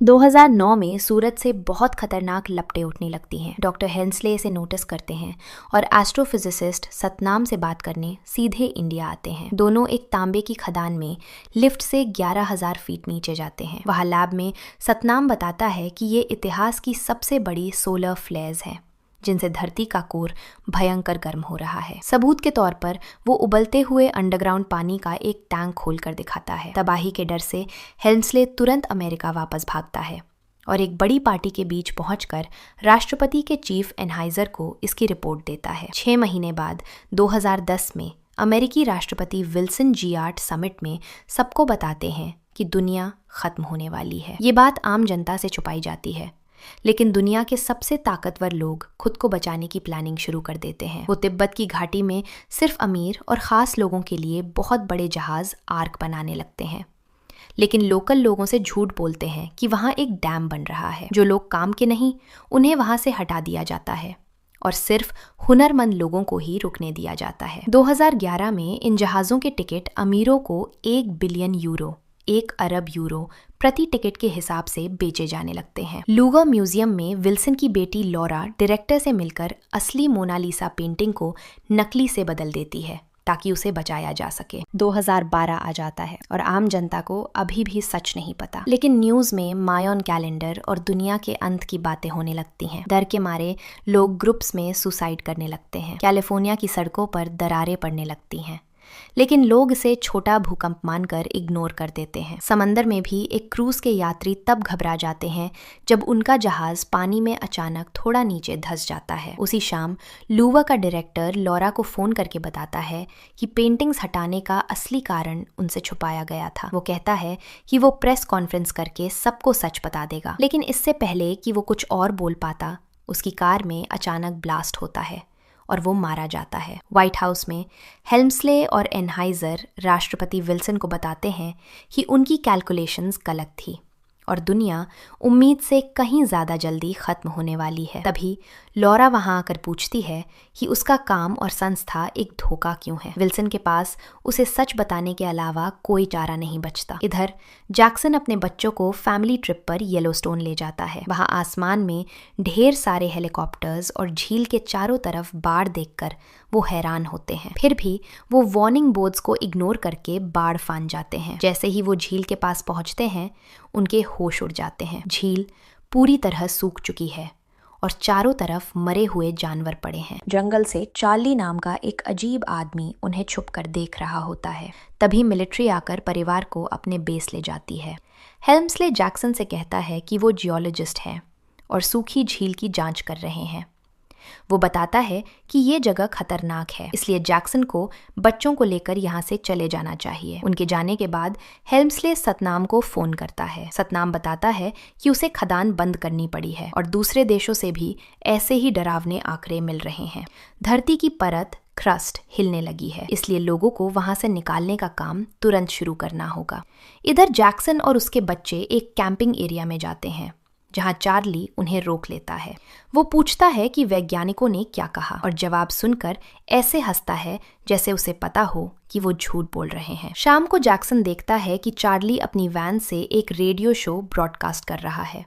2009 में सूरज से बहुत खतरनाक लपटें उठने लगती हैं। डॉक्टर हेंसले इसे नोटिस करते हैं और एस्ट्रोफिजिसिस्ट सतनाम से बात करने सीधे इंडिया आते हैं। दोनों एक तांबे की खदान में लिफ्ट से 11,000 फीट नीचे जाते हैं। वहाँ लैब में सतनाम बताता है कि ये इतिहास की सबसे बड़ी सोलर फ्लेयर्स हैं जिनसे धरती का कोर भयंकर गर्म हो रहा है। सबूत के तौर पर वो उबलते हुए अंडरग्राउंड पानी का एक टैंक खोलकर दिखाता है। तबाही के डर से हेंसले तुरंत अमेरिका वापस भागता है और एक बड़ी पार्टी के बीच पहुंचकर राष्ट्रपति के चीफ एनहाइजर को इसकी रिपोर्ट देता है। 6 महीने बाद 2010 में अमेरिकी राष्ट्रपति विल्सन जियार्ड समिट में सबको बताते हैं कि दुनिया खत्म होने वाली है। ये बात आम जनता से छुपाई जाती है, लेकिन दुनिया के सबसे ताकतवर लोग खुद को बचाने की प्लानिंग शुरू कर देते हैं। वो तिब्बत की घाटी में सिर्फ अमीर और ख़ास लोगों के लिए बहुत बड़े जहाज आर्क बनाने लगते हैं, लेकिन लोकल लोगों से झूठ बोलते हैं कि वहाँ एक डैम बन रहा है। जो लोग काम के नहीं, उन्हें वहाँ से हटा दिया जाता है और सिर्फ हुनरमंद लोगों को ही रुकने दिया जाता है। 2011 में इन जहाज़ों के टिकट अमीरों को 1 बिलियन यूरो 1 अरब यूरो प्रति टिकट के हिसाब से बेचे जाने लगते हैं। लूवर म्यूजियम में विल्सन की बेटी लॉरा डायरेक्टर से मिलकर असली मोनालिसा पेंटिंग को नकली से बदल देती है ताकि उसे बचाया जा सके। 2012 आ जाता है और आम जनता को अभी भी सच नहीं पता, लेकिन न्यूज में मायन कैलेंडर और दुनिया के अंत की बातें होने लगती हैं। डर के मारे लोग ग्रुप्स में सुसाइड करने लगते हैं। कैलिफोर्निया की सड़कों पर दरारें पड़ने लगती हैं, लेकिन लोग इसे छोटा भूकंप मानकर इग्नोर कर देते हैं। समंदर में भी एक क्रूज के यात्री तब घबरा जाते हैं जब उनका जहाज पानी में अचानक थोड़ा नीचे धंस जाता है। उसी शाम लूवर का डायरेक्टर लॉरा को फोन करके बताता है कि पेंटिंग्स हटाने का असली कारण उनसे छुपाया गया था। वो कहता है कि वो प्रेस कॉन्फ्रेंस करके सबको सच बता देगा, लेकिन इससे पहले कि वो कुछ और बोल पाता, उसकी कार में अचानक ब्लास्ट होता है और वो मारा जाता है। व्हाइट हाउस में हेल्मस्ले और एनहाइजर राष्ट्रपति विल्सन को बताते हैं कि उनकी कैलकुलेशंस गलत थी और दुनिया उम्मीद से कहीं ज़्यादा जल्दी ख़त्म होने वाली है। तभी लॉरा वहाँ आकर पूछती है कि उसका काम और संस्था एक धोखा क्यों है। विल्सन के पास उसे सच बताने के अलावा कोई चारा नहीं बचता। इधर जैक्सन अपने बच्चों को फैमिली ट्रिप पर येलोस्टोन ले जाता है। वहाँ आसमान में ढेर सारे हेलीकॉप्टर्स और झील के चारों तरफ बाढ़ देखकर वो हैरान होते हैं। फिर भी वो वार्निंग बोर्ड्स को इग्नोर करके बाढ़ फान जाते हैं। जैसे ही वो झील के पास पहुंचते हैं, उनके होश उड़ जाते हैं। झील पूरी तरह सूख चुकी है और चारों तरफ मरे हुए जानवर पड़े हैं। जंगल से चार्ली नाम का एक अजीब आदमी उन्हें छुपकर देख रहा होता है। तभी मिलिट्री आकर परिवार को अपने बेस ले जाती है। हेल्मस्ले जैक्सन से कहता है कि वो जियोलॉजिस्ट है और सूखी झील की जांच कर रहे हैं। वो बताता है कि ये जगह खतरनाक है, इसलिए जैक्सन को बच्चों को लेकर यहाँ से चले जाना चाहिए। उनके जाने के बाद हेल्मस्ले सतनाम को फोन करता है। सतनाम बताता है कि उसे खदान बंद करनी पड़ी है और दूसरे देशों से भी ऐसे ही डरावने आंकड़े मिल रहे हैं। धरती की परत क्रस्ट हिलने लगी है, इसलिए लोगों को वहां से निकालने का काम तुरंत शुरू करना होगा। इधर जैक्सन और उसके बच्चे एक कैंपिंग एरिया में जाते हैं जहां चार्ली उन्हें रोक लेता है। वो पूछता है कि वैज्ञानिकों ने क्या कहा और जवाब सुनकर ऐसे हंसता है जैसे उसे पता हो कि वो झूठ बोल रहे हैं। शाम को जैक्सन देखता है कि चार्ली अपनी वैन से एक रेडियो शो ब्रॉडकास्ट कर रहा है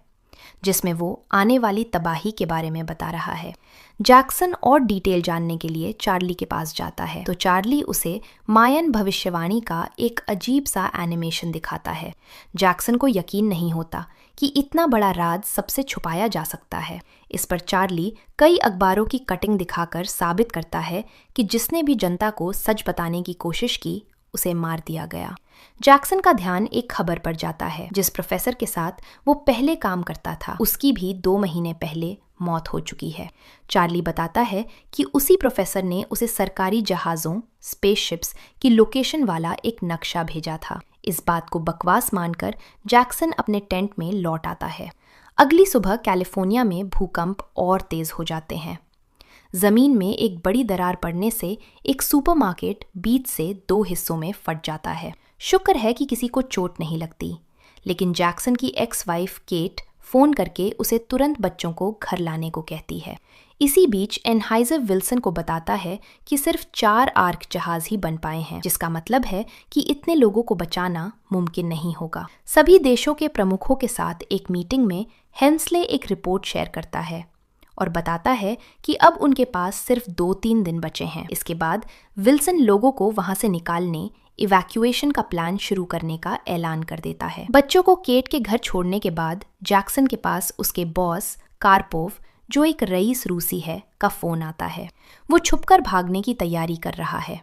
जिसमें वो आने वाली तबाही के बारे में बता रहा है। जैक्सन और डिटेल जानने के लिए चार्ली के पास जाता है तो चार्ली उसे मायन भविष्यवाणी का एक अजीब सा एनिमेशन दिखाता है। जैक्सन को यकीन नहीं होता कि इतना बड़ा राज सबसे छुपाया जा सकता है। इस पर चार्ली कई अखबारों की कटिंग दिखाकर साबित करता है कि जिसने भी जनता को सच बताने की कोशिश की उसे मार दिया गया। जैक्सन का ध्यान एक खबर पर जाता है। जिस प्रोफेसर के साथ वो पहले काम करता था उसकी भी 2 महीने पहले मौत हो चुकी है। चार्ली बताता है कि उसी प्रोफेसर ने उसे सरकारी जहाज़ों स्पेसशिप्स की लोकेशन वाला एक नक्शा भेजा था। इस बात को बकवास मानकर जैक्सन अपने टेंट में लौट आता है। अगली सुबह कैलिफोर्निया में भूकंप और तेज हो जाते हैं। जमीन में एक बड़ी दरार पड़ने से एक सुपरमार्केट बीच से 2 हिस्सों में फट जाता है। शुक्र है कि किसी को चोट नहीं लगती, लेकिन जैक्सन की एक्स वाइफ केट फोन करके उसे तुरंत बच्चों को घर लाने को कहती है। इसी बीच एनहाइजर विल्सन को बताता है कि सिर्फ 4 आर्क जहाज ही बन पाए हैं, जिसका मतलब है कि इतने लोगों को बचाना मुमकिन नहीं होगा। सभी देशों के प्रमुखों के साथ एक मीटिंग में हेंसले एक रिपोर्ट शेयर करता है और बताता है कि अब उनके पास सिर्फ 2-3 दिन बचे हैं। इसके बाद विल्सन लोगों को वहां से निकालने, इवैक्यूएशन का प्लान शुरू करने का ऐलान कर देता है। बच्चों को केट के घर छोड़ने के बाद जैक्सन के पास उसके बॉस कार्पोव, जो एक रईस रूसी है, का फोन आता है। वो छुपकर भागने की तैयारी कर रहा है,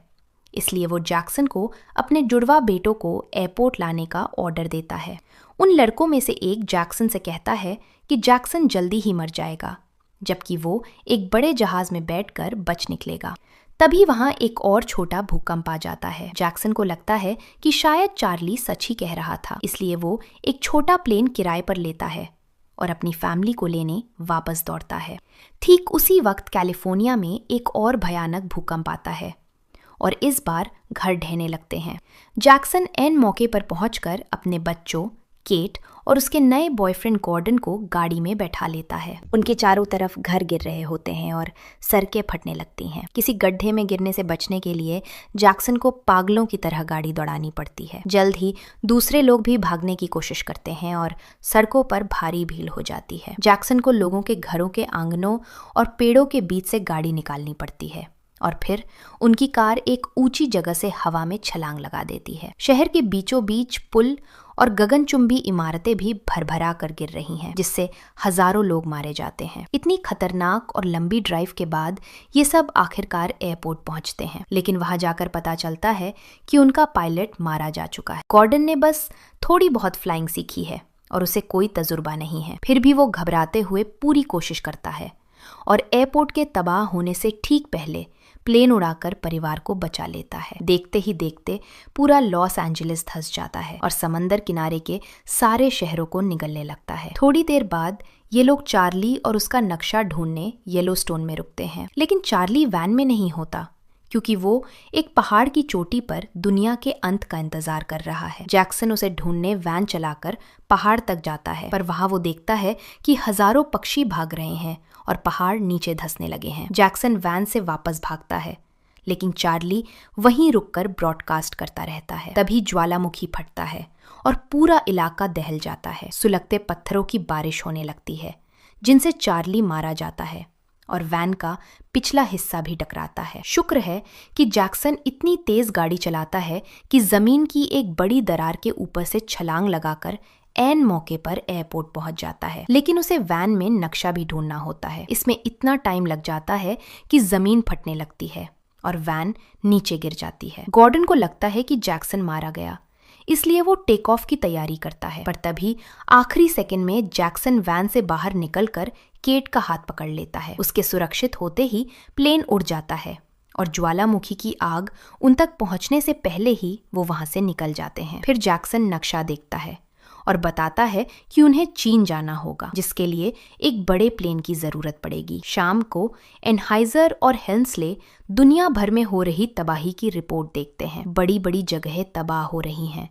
इसलिए वो जैक्सन को अपने जुड़वा बेटों को एयरपोर्ट लाने का ऑर्डर देता है। उन लड़कों में से एक जैक्सन से कहता है कि जैक्सन जल्दी ही मर जाएगा, जबकि वो एक बड़े जहाज में बैठकर बच निकलेगा। तभी वहां एक और छोटा भूकंप आ जाता है। जैक्सन को लगता है कि शायद चार्ली सच ही कह रहा था, इसलिए वो एक छोटा प्लेन किराए पर लेता है और अपनी फैमिली को लेने वापस दौड़ता है। ठीक उसी वक्त कैलिफोर्निया में एक और भयानक भूकंप आता है और इस बार घर ढहने लगते हैं। जैक्सन ऐन मौके पर पहुंचकर अपने बच्चों, केट और उसके नए बॉयफ्रेंड गॉर्डन को गाड़ी में बैठा लेता है। उनके चारों तरफ घर गिर रहे होते हैं और सड़कें फटने लगती हैं। किसी गड्ढे में गिरने से बचने के लिए जैक्सन को पागलों की तरह गाड़ी दौड़ानी पड़ती है। जल्द ही दूसरे लोग भी भागने की कोशिश करते हैं और सड़कों पर भारी भीड़ हो जाती है। जैक्सन को लोगों के घरों के आंगनों और पेड़ों के बीच से गाड़ी निकालनी पड़ती है और फिर उनकी कार एक ऊंची जगह से हवा में छलांग लगा देती है। शहर के बीचों बीच पुल और गगनचुंबी इमारतें भी भरभरा कर गिर रही हैं, जिससे हजारों लोग मारे जाते हैं। इतनी खतरनाक और लंबी ड्राइव के बाद ये सब आखिरकार एयरपोर्ट पहुंचते हैं, लेकिन वहां जाकर पता चलता है कि उनका पायलट मारा जा चुका है। गॉर्डन ने बस थोड़ी बहुत फ्लाइंग सीखी है और उसे कोई तजुर्बा नहीं है। फिर भी वो घबराते हुए पूरी कोशिश करता है और एयरपोर्ट के तबाह होने से ठीक पहले प्लेन उड़ाकर परिवार को बचा लेता है। देखते ही देखते पूरा लॉस एंजलिस धंस जाता है और समंदर किनारे के सारे शहरों को निगलने लगता है। थोड़ी देर बाद ये लोग चार्ली और उसका नक्शा ढूंढने येलोस्टोन में रुकते हैं, लेकिन चार्ली वैन में नहीं होता, क्योंकि वो एक पहाड़ की चोटी पर दुनिया के अंत का इंतजार कर रहा है। जैक्सन उसे ढूंढने वैन चलाकर पहाड़ तक जाता है, पर वहां वो देखता है कि हजारों पक्षी भाग रहे हैं और पहाड़ नीचे धंसने लगे हैं। जैक्सन वैन से वापस भागता है, लेकिन चार्ली वहीं रुककर ब्रॉडकास्ट करता रहता है। तभी ज्वालामुखी फटता है और पूरा इलाका दहल जाता है। सुलगते पत्थरों की बारिश होने लगती है, जिनसे चार्ली मारा जाता है और वैन का पिछला हिस्सा भी टकराता है। शुक्र है कि जैक्सन इतनी तेज गाड़ी चलाता है कि जमीन की एक बड़ी दरार के ऊपर से छलांग लगाकर ऐन मौके पर एयरपोर्ट पहुंच जाता है, लेकिन उसे वैन में नक्शा भी ढूंढना होता है। इसमें इतना टाइम लग जाता है कि जमीन फटने लगती है और वैन नीचे गिर जाती है। गॉर्डन को लगता है कि जैक्सन मारा गया, इसलिए वो टेक ऑफ की तैयारी करता है, पर तभी आखिरी सेकंड में जैक्सन वैन से बाहर निकलकर केट का हाथ पकड़ लेता है। उसके सुरक्षित होते ही प्लेन उड़ जाता है और ज्वालामुखी की आग उन तक पहुंचने से पहले ही वो वहां से निकल जाते हैं। फिर जैक्सन नक्शा देखता है और बताता है कि उन्हें चीन जाना होगा, जिसके लिए एक बड़े प्लेन की जरूरत पड़ेगी। शाम को एनहाइजर और हेंसले दुनिया भर में हो रही तबाही की रिपोर्ट देखते हैं। बड़ी बड़ी जगहें तबाह हो रही हैं,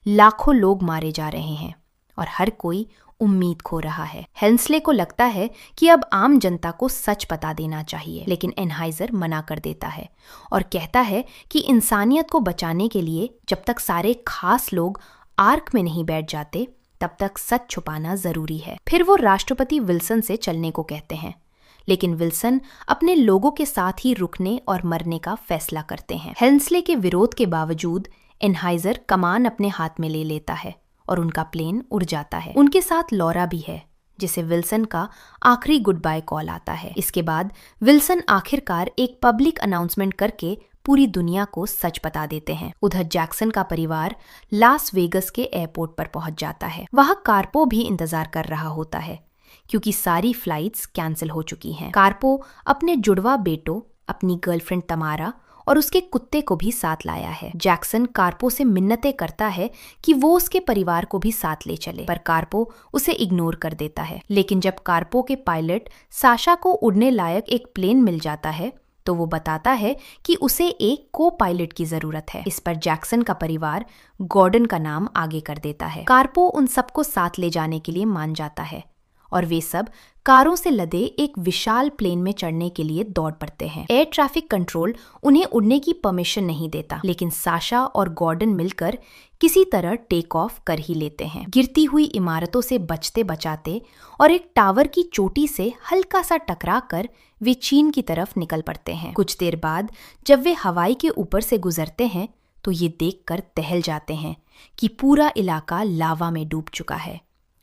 लाखों लोग मारे जा रहे हैं और हर कोई उम्मीद खो रहा है। हेंसले को लगता है कि अब आम जनता को सच बता देना चाहिए, लेकिन एनहाइजर मना कर देता है और कहता है कि इंसानियत को बचाने के लिए जब तक सारे खास लोग आर्क में नहीं बैठ जाते, तब तक सच छुपाना जरूरी है। फिर वो राष्ट्रपति विल्सन से चलने को कहते हैं, लेकिन विल्सन अपने लोगों के साथ ही रुकने और मरने का फैसला करते हैं। हेंसले के विरोध के बावजूद एनहाइजर कमान अपने हाथ में ले लेता है और उनका प्लेन उड़ जाता है। उनके साथ लॉरा भी है, जिसे विल्सन का आखिरी गुड बाय कॉल आता है। इसके बाद विल्सन आखिरकार एक पब्लिक अनाउंसमेंट करके पूरी दुनिया को सच बता देते हैं। उधर जैक्सन का परिवार लास वेगस के एयरपोर्ट पर पहुंच जाता है। वहां कार्पो भी इंतजार कर रहा होता है, क्योंकि सारी फ्लाइट्स कैंसिल हो चुकी हैं। कार्पो अपने जुड़वा बेटों, अपनी गर्लफ्रेंड तमारा और उसके कुत्ते को भी साथ लाया है। जैक्सन कार्पो से मिन्नतें करता है कि वो उसके परिवार को भी साथ ले चले, पर कार्पो उसे इग्नोर कर देता है। लेकिन जब कार्पो के पायलट साशा को उड़ने लायक एक प्लेन मिल जाता है, तो वो बताता है कि उसे एक को पायलट की जरूरत है। इस पर जैक्सन का परिवार गॉर्डन का नाम आगे कर देता है। कार्पो उन सबको साथ ले जाने के लिए मान जाता है, और वे सब कारों से लदे एक विशाल प्लेन में चढ़ने के लिए दौड़ पड़ते हैं। एयर ट्रैफिक कंट्रोल उन्हें उड़ने की परमिशन नहीं देता, लेकिन साशा और गॉर्डन मिलकर किसी तरह टेक ऑफ कर ही लेते हैं। गिरती हुई इमारतों से बचते बचाते और एक टावर की चोटी से हल्का सा टकरा कर वे चीन की तरफ निकल पड़ते हैं। कुछ देर बाद जब वे हवाई के ऊपर से गुजरते हैं तो ये देखकर दहल जाते हैं कि पूरा इलाका लावा में डूब चुका है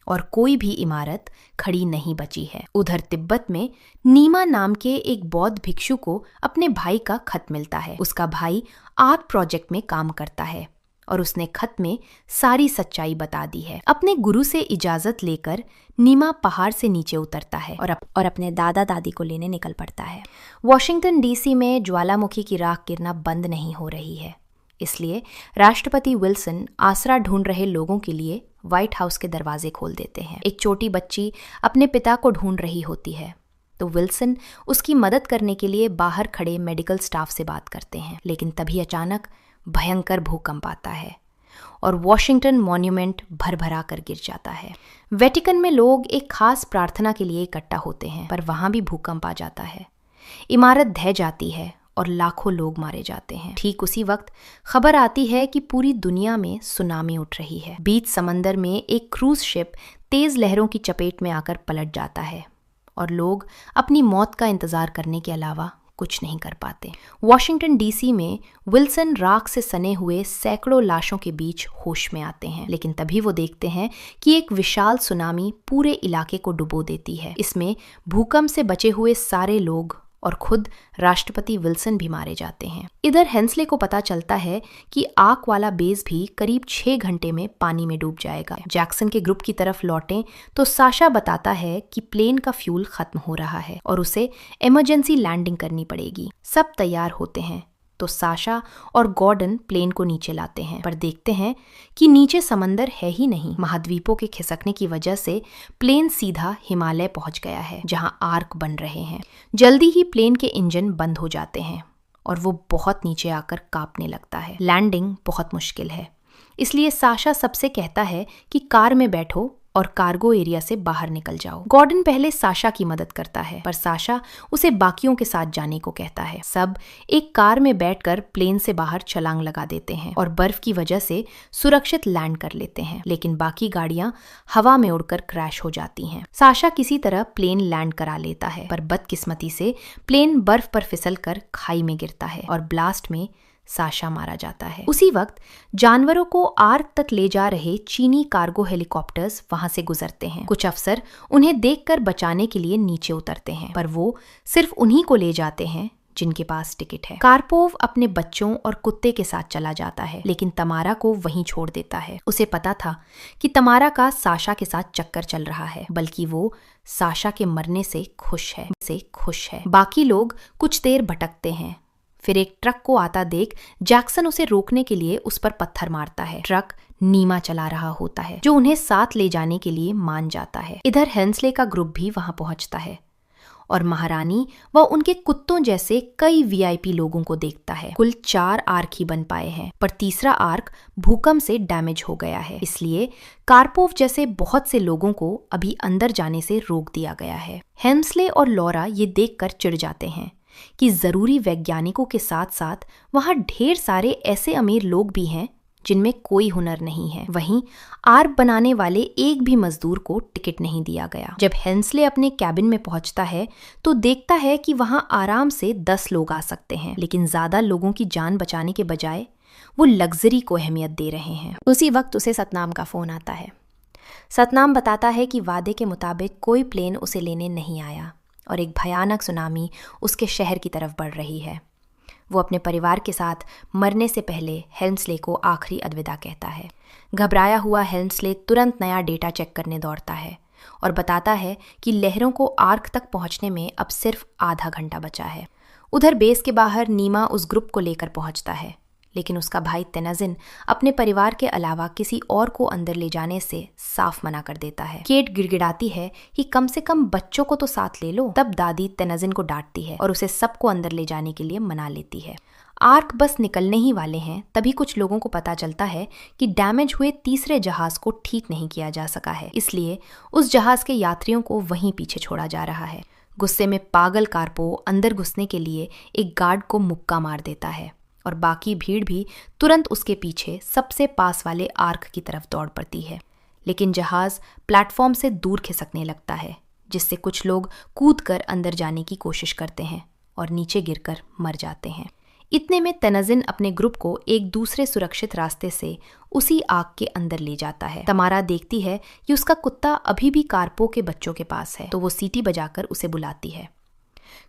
और कोई भी इमारत खड़ी नहीं बची है। उधर तिब्बत में नीमा नाम के एक बौद्ध भिक्षु को अपने भाई का खत मिलता है। उसका भाई आर्ट प्रोजेक्ट में काम करता है और उसने खत में सारी सच्चाई बता दी है। अपने गुरु से इजाजत लेकर नीमा पहाड़ से नीचे उतरता है और अपने दादा दादी को लेने निकल पड़ता है। वॉशिंगटन डीसी में ज्वालामुखी की राख गिरना बंद नहीं हो रही है, इसलिए राष्ट्रपति विल्सन आसरा ढूंढ रहे लोगों के लिए व्हाइट हाउस के दरवाजे खोल देते हैं। एक छोटी बच्ची अपने पिता को ढूंढ रही होती है तो विल्सन उसकी मदद करने के लिए बाहर खड़े मेडिकल स्टाफ से बात करते हैं, लेकिन तभी अचानक भयंकर भूकंप आता है और वॉशिंगटन मॉन्यूमेंट भरभरा कर गिर जाता है। वेटिकन में लोग एक खास प्रार्थना के लिए इकट्ठा होते हैं, पर वहां भी भूकंप आ जाता है। इमारत ढह जाती है और लाखों लोग मारे जाते हैं। ठीक उसी वक्त खबर आती है कि पूरी दुनिया में सुनामी उठ रही है। बीच समंदर में एक क्रूज शिप तेज लहरों की चपेट में आकर पलट जाता है और लोग अपनी मौत का इंतजार करने के अलावा कुछ नहीं कर पाते। वॉशिंगटन डीसी में विल्सन राख से सने हुए सैकड़ों लाशों के बीच होश में आते हैं, लेकिन तभी वो देखते हैं कि एक विशाल सुनामी पूरे इलाके को डुबो देती है। इसमें भूकंप से बचे हुए सारे लोग और खुद राष्ट्रपति विल्सन भी मारे जाते हैं। इधर हेंसले को पता चलता है कि आर्क वाला बेस भी करीब 6 घंटे में पानी में डूब जाएगा। जैक्सन के ग्रुप की तरफ लौटें तो साशा बताता है कि प्लेन का फ्यूल खत्म हो रहा है और उसे इमरजेंसी लैंडिंग करनी पड़ेगी। सब तैयार होते हैं तो साशा और गॉर्डन प्लेन को नीचे लाते हैं, पर देखते हैं कि नीचे समंदर है ही नहीं। महाद्वीपों के खिसकने की वजह से प्लेन सीधा हिमालय पहुंच गया है, जहां आर्क बन रहे हैं। जल्दी ही प्लेन के इंजन बंद हो जाते हैं और वो बहुत नीचे आकर कांपने लगता है। लैंडिंग बहुत मुश्किल है, इसलिए साशा सबसे कहता है कि कार में बैठो और कार्गो एरिया से बाहर निकल जाओ। गॉर्डन पहले साशा की मदद करता है, पर साशा उसे बाकियों के साथ जाने को कहता है। सब एक कार में बैठकर प्लेन से बाहर छलांग लगा देते हैं और बर्फ की वजह से सुरक्षित लैंड कर लेते हैं, लेकिन बाकी गाड़ियां हवा में उड़कर क्रैश हो जाती हैं। साशा किसी तरह प्लेन लैंड करा लेता है, पर बदकिस्मती से प्लेन बर्फ पर फिसलकर खाई में गिरता है और ब्लास्ट में साशा मारा जाता है। उसी वक्त जानवरों को आर्क तक ले जा रहे चीनी कार्गो हेलीकॉप्टर्स वहां से गुजरते हैं। कुछ अफसर उन्हें देखकर बचाने के लिए नीचे उतरते हैं, पर वो सिर्फ उन्हीं को ले जाते हैं जिनके पास टिकट है। कार्पोव अपने बच्चों और कुत्ते के साथ चला जाता है, लेकिन तमारा को वहीं छोड़ देता है। उसे पता था कि तमारा का साशा के साथ चक्कर चल रहा है, बल्कि वो साशा के मरने से खुश है। बाकी लोग कुछ देर भटकते हैं, फिर एक ट्रक को आता देख जैक्सन उसे रोकने के लिए उस पर पत्थर मारता है। ट्रक नीमा चला रहा होता है, जो उन्हें साथ ले जाने के लिए मान जाता है। इधर हेंसले का ग्रुप भी वहां पहुंचता है और महारानी व उनके कुत्तों जैसे कई वीआईपी लोगों को देखता है। कुल 4 आर्क ही बन पाए हैं, पर तीसरा आर्क भूकंप से डैमेज हो गया है, इसलिए कार्पोव जैसे बहुत से लोगों को अभी अंदर जाने से रोक दिया गया है। हेंसले और लॉरा ये देखकर चिढ़ जाते हैं कि जरूरी वैज्ञानिकों के साथ साथ वहां ढेर सारे ऐसे अमीर लोग भी हैं जिनमें कोई हुनर नहीं है। वहीं आर्क बनाने वाले एक भी मजदूर को टिकट नहीं दिया गया। जब हेंसले अपने कैबिन में पहुंचता है तो देखता है कि वहां आराम से 10 लोग आ सकते हैं, लेकिन ज्यादा लोगों की जान बचाने के बजाय वो लग्जरी को अहमियत दे रहे हैं। उसी वक्त उसे सतनाम का फोन आता है। सतनाम बताता है कि वादे के मुताबिक कोई प्लेन उसे लेने नहीं आया और एक भयानक सुनामी उसके शहर की तरफ बढ़ रही है। वो अपने परिवार के साथ मरने से पहले हेंसले को आखिरी अलविदा कहता है। घबराया हुआ हेंसले तुरंत नया डेटा चेक करने दौड़ता है और बताता है कि लहरों को आर्क तक पहुंचने में अब सिर्फ आधा घंटा बचा है। उधर बेस के बाहर नीमा उस ग्रुप को लेकर पहुंचता है, लेकिन उसका भाई तेनाजिन अपने परिवार के अलावा किसी और को अंदर ले जाने से साफ मना कर देता है। केट गिड़गिड़ाती है कि कम से कम बच्चों को तो साथ ले लो। तब दादी तेनाजिन को डांटती है और उसे सबको अंदर ले जाने के लिए मना लेती है। आर्क बस निकलने ही वाले हैं तभी कुछ लोगों को पता चलता है कि डैमेज हुए तीसरे जहाज को ठीक नहीं किया जा सका है, इसलिए उस जहाज के यात्रियों को वहीं पीछे छोड़ा जा रहा है। गुस्से में पागल कार्पो अंदर घुसने के लिए एक गार्ड को मुक्का मार देता है और बाकी भीड़ भी तुरंत उसके पीछे सबसे पास वाले आर्क की तरफ दौड़ पड़ती है। लेकिन जहाज प्लेटफॉर्म से दूर खिसकने लगता है, जिससे कुछ लोग कूदकर अंदर जाने की कोशिश करते हैं और नीचे गिरकर मर जाते हैं। इतने में तनज़िन अपने ग्रुप को एक दूसरे सुरक्षित रास्ते से उसी आग के अंदर ले जाता है। तमारा देखती है कि उसका कुत्ता अभी भी कार्पो के बच्चों के पास है, तो वो सीटी बजाकर उसे बुलाती है।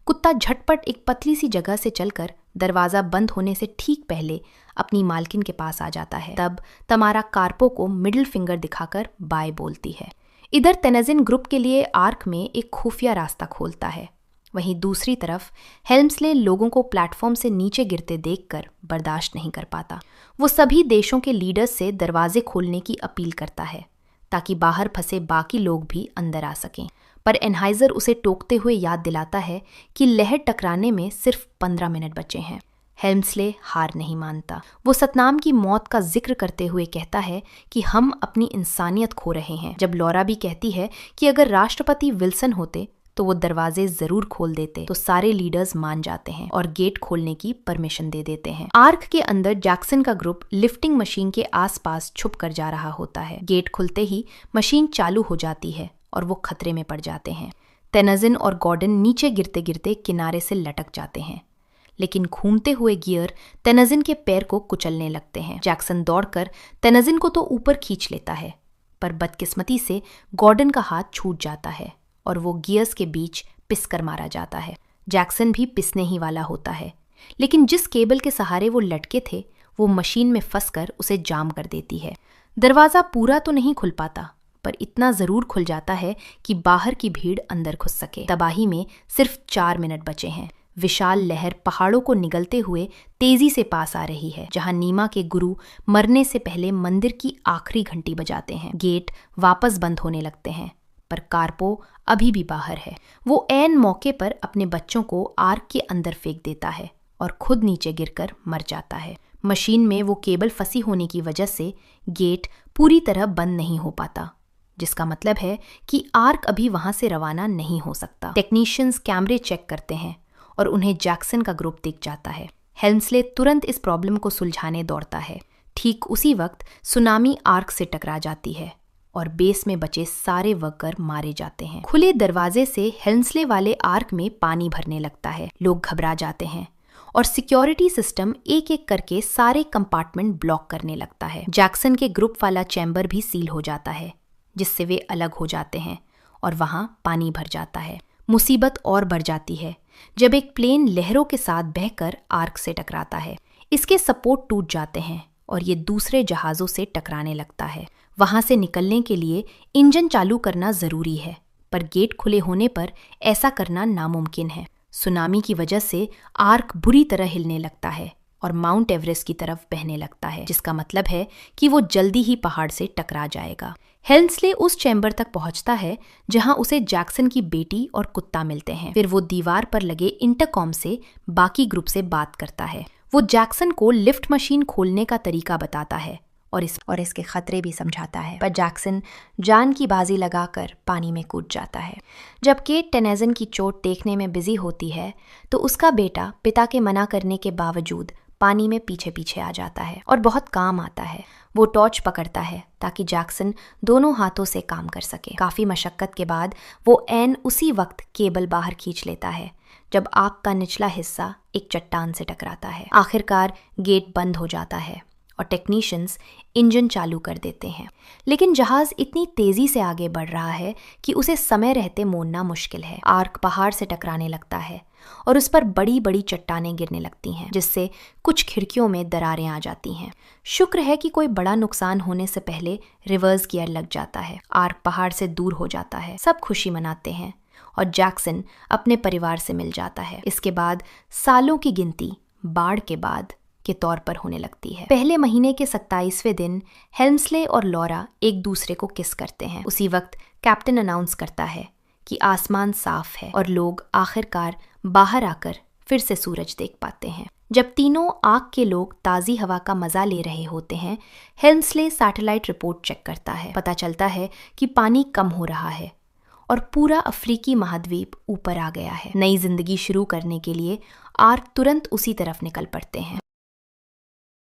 कुत्ता झटपट एक पतली सी जगह से चलकर दरवाजा बंद होने से ठीक पहले अपनी मालकिन के पास आ जाता है। तब तमारा कार्पो को मिडिल फिंगर दिखाकर बाय बोलती है। इधर तनज़िन ग्रुप के लिए आर्क में एक खुफिया रास्ता खोलता है। वहीं दूसरी तरफ हेल्मस्ले लोगों को प्लेटफॉर्म से नीचे गिरते देखकर बर्दाश्त नहीं कर पाता। वो सभी देशों के लीडर्स से दरवाजे खोलने की अपील करता है ताकि बाहर फंसे बाकी लोग भी अंदर आ सकें, पर एनहाइजर उसे टोकते हुए याद दिलाता है कि लहर टकराने में सिर्फ 15 मिनट बचे हैं। हेल्मस्ले हार नहीं मानता। वो सतनाम की मौत का जिक्र करते हुए कहता है कि हम अपनी इंसानियत खो रहे हैं। जब लॉरा भी कहती है कि अगर राष्ट्रपति विल्सन होते तो वो दरवाजे जरूर खोल देते, तो सारे लीडर्स मान जाते हैं और गेट खोलने की परमिशन दे देते हैं। आर्क के अंदर जैक्सन का ग्रुप लिफ्टिंग मशीन के आसपास छुप कर जा रहा होता है। गेट खुलते ही मशीन चालू हो जाती है और वो खतरे में पड़ जाते हैं। तनज़िन और गॉर्डन नीचे गिरते गिरते किनारे से लटक जाते हैं, लेकिन घूमते हुए गियर तनज़िन के पैर को कुचलने लगते हैं। जैक्सन दौड़कर तनज़िन को तो ऊपर खींच लेता है, पर बदकिस्मती से गॉर्डन का हाथ छूट जाता है और वो गियर्स के बीच पिसकर मारा जाता है। जैक्सन भी पिसने ही वाला होता है, लेकिन जिस केबल के सहारे वो लटके थे वो मशीन में फंसकर उसे जाम कर देती है। दरवाज़ा पूरा तो नहीं खुल पाता, पर इतना ज़रूर खुल जाता है कि बाहर की भीड़ अंदर घुस सके। तबाही में सिर्फ 4 मिनट बचे हैं। विशाल लहर पहाड़ों को निगलते हुए तेजी से पास आ रही है, जहां नीमा के गुरु मरने से पहले मंदिर की आखिरी घंटी बजाते हैं। गेट वापस बंद होने लगते हैं, पर कार्पो अभी भी बाहर है। वो ऐन मौके पर अपने बच्चों को आर्क के अंदर फेंक देता है और खुद नीचे गिरकर मर जाता है। मशीन में वो केबल फंसी होने की वजह से गेट पूरी तरह बंद नहीं हो पाता, जिसका मतलब है कि आर्क अभी वहां से रवाना नहीं हो सकता। टेक्नीशियंस कैमरे चेक करते हैं और उन्हें जैक्सन का ग्रुप दिख जाता है। हेल्मस्ले तुरंत इस प्रॉब्लम को सुलझाने दौड़ता है। ठीक उसी वक्त सुनामी आर्क से टकरा जाती है और बेस में बचे सारे वर्कर मारे जाते हैं। खुले दरवाजे से हेल्मस्ले वाले आर्क में पानी भरने लगता है। लोग घबरा जाते हैं और सिक्योरिटी सिस्टम एक एक करके सारे कंपार्टमेंट ब्लॉक करने लगता है। जैक्सन के ग्रुप वाला चैम्बर भी सील हो जाता है, जिससे वे अलग हो जाते हैं और वहां पानी भर जाता है। मुसीबत और बढ़ जाती है जब एक प्लेन लहरों के साथ बहकर आर्क से टकराता है। इसके सपोर्ट टूट जाते हैं और ये दूसरे जहाज़ों से टकराने लगता है। वहां से निकलने के लिए इंजन चालू करना ज़रूरी है, पर गेट खुले होने पर ऐसा करना नामुमकिन है। सुनामी की वजह से आर्क बुरी तरह हिलने लगता है और माउंट एवरेस्ट की तरफ बहने लगता है, जिसका मतलब है कि वो जल्दी ही पहाड़ से टकरा जाएगा। हेल्मस्ले उस चैम्बर तक पहुंचता है जहां उसे जैक्सन की बेटी और कुत्ता मिलते हैं। फिर वो दीवार पर लगे इंटरकॉम से बाकी ग्रुप से बात करता है। वो जैक्सन को लिफ्ट मशीन खोलने का तरीका बताता है और इसके खतरे भी समझाता है, पर जैक्सन जान की बाजी लगाकर पानी में कूद जाता है। जब केट तनज़िन की चोट देखने में बिजी होती है तो उसका बेटा पिता के मना करने के बावजूद पानी में पीछे पीछे आ जाता है और बहुत काम आता है। वो टॉर्च पकड़ता है ताकि जैक्सन दोनों हाथों से काम कर सके। काफ़ी मशक्क़त के बाद वो ऐन उसी वक्त केबल बाहर खींच लेता है जब आग का निचला हिस्सा एक चट्टान से टकराता है। आखिरकार गेट बंद हो जाता है और टेक्नीशियंस इंजन चालू कर देते हैं, लेकिन जहाज़ इतनी तेज़ी से आगे बढ़ रहा है कि उसे समय रहते मोड़ना मुश्किल है। आर्क पहाड़ से टकराने लगता है और उस पर बड़ी बड़ी चट्टानें गिरने लगती हैं, जिससे कुछ खिड़कियों में दरारें आ जाती हैं। शुक्र है कि कोई बड़ा नुकसान होने से पहले रिवर्स गियर लग जाता है। आर्क पहाड़ से दूर हो जाता है। सब खुशी मनाते हैं और जैक्सन अपने परिवार से मिल जाता है। इसके बाद सालों की गिनती बाढ़ के बाद के तौर पर होने लगती है। पहले महीने के 27वें दिन हेल्मस्ले और लॉरा एक दूसरे को किस करते हैं। उसी वक्त कैप्टन अनाउंस करता है कि आसमान साफ है और लोग आखिरकार बाहर आकर फिर से सूरज देख पाते हैं। जब तीनों आर्क के लोग ताज़ी हवा का मजा ले रहे होते हैं, हेल्मस्ले सैटेलाइट रिपोर्ट चेक करता है। पता चलता है कि पानी कम हो रहा है और पूरा अफ्रीकी महाद्वीप ऊपर आ गया है। नई जिंदगी शुरू करने के लिए आर्क तुरंत उसी तरफ निकल पड़ते हैं।